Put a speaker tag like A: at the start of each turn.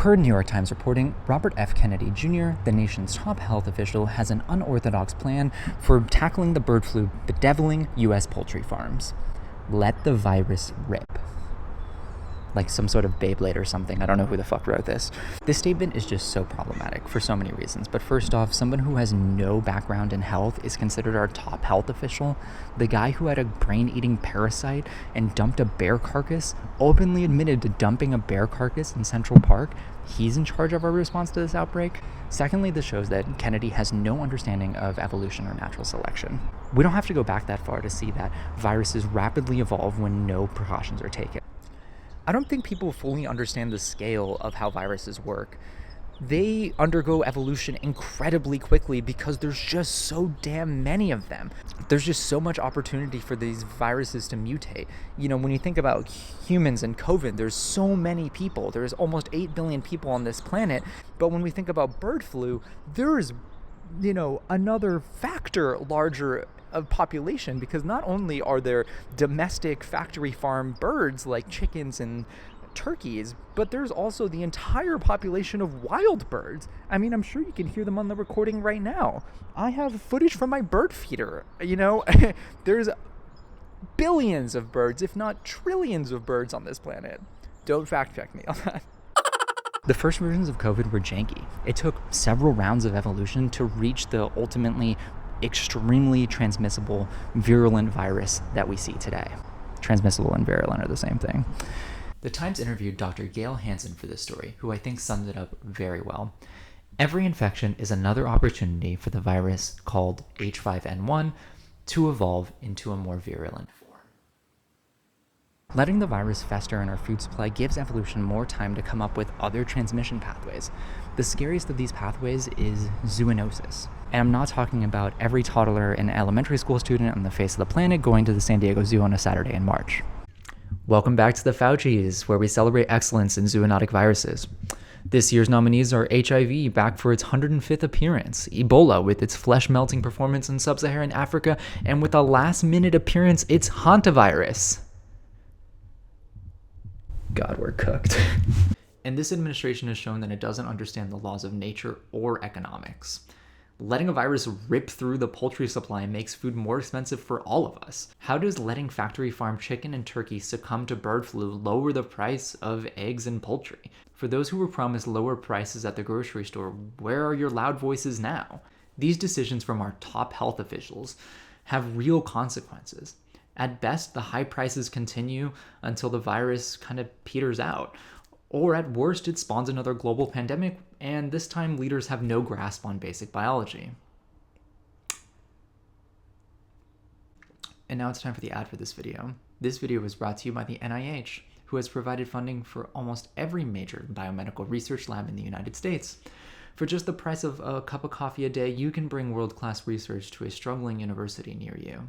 A: Per New York Times reporting, Robert F. Kennedy Jr., the nation's top health official, has an unorthodox plan for tackling the bird flu bedeviling U.S. poultry farms. Let the virus rip. Like some sort of Beyblade or something. I don't know who the fuck wrote this. This statement is just so problematic for so many reasons. But first off, someone who has no background in health is considered our top health official. The guy who had a brain-eating parasite and dumped a bear carcass openly admitted to dumping a bear carcass in Central Park. He's in charge of our response to this outbreak. Secondly, this shows that Kennedy has no understanding of evolution or natural selection. We don't have to go back that far to see that viruses rapidly evolve when no precautions are taken. I don't think people fully understand the scale of how viruses work. They undergo evolution incredibly quickly because there's just so damn many of them. There's just so much opportunity for these viruses to mutate. You know, when you think about humans and COVID, there's so many people. There's almost 8 billion people on this planet. But when we think about bird flu, there's, another factor larger of population, because not only are there domestic factory farm birds like chickens and turkeys, but there's also the entire population of wild birds. I mean, I'm sure you can hear them on the recording right now. I have footage from my bird feeder. There's billions of birds, if not trillions of birds on this planet. Don't fact check me on that. The first versions of COVID were janky. It took several rounds of evolution to reach the ultimately extremely transmissible, virulent virus that we see today. Transmissible and virulent are the same thing. The Times interviewed Dr. Gail Hansen for this story, who I think summed it up very well. Every infection is another opportunity for the virus called H5N1 to evolve into a more virulent form. Letting the virus fester in our food supply gives evolution more time to come up with other transmission pathways. The scariest of these pathways is zoonosis. And I'm not talking about every toddler and elementary school student on the face of the planet going to the San Diego Zoo on a Saturday in March. Welcome back to the Faucis, where we celebrate excellence in zoonotic viruses. This year's nominees are HIV, back for its 105th appearance, Ebola with its flesh-melting performance in sub-Saharan Africa, and with a last-minute appearance, it's hantavirus. God, we're cooked. And this administration has shown that it doesn't understand the laws of nature or economics. Letting a virus rip through the poultry supply makes food more expensive for all of us. How does letting factory farm chicken and turkey succumb to bird flu lower the price of eggs and poultry? For those who were promised lower prices at the grocery store, where are your loud voices now? These decisions from our top health officials have real consequences. At best, the high prices continue until the virus kind of peters out. Or at worst, it spawns another global pandemic, and this time leaders have no grasp on basic biology. And now it's time for the ad for this video. This video was brought to you by the NIH, who has provided funding for almost every major biomedical research lab in the United States. For just the price of a cup of coffee a day, you can bring world-class research to a struggling university near you.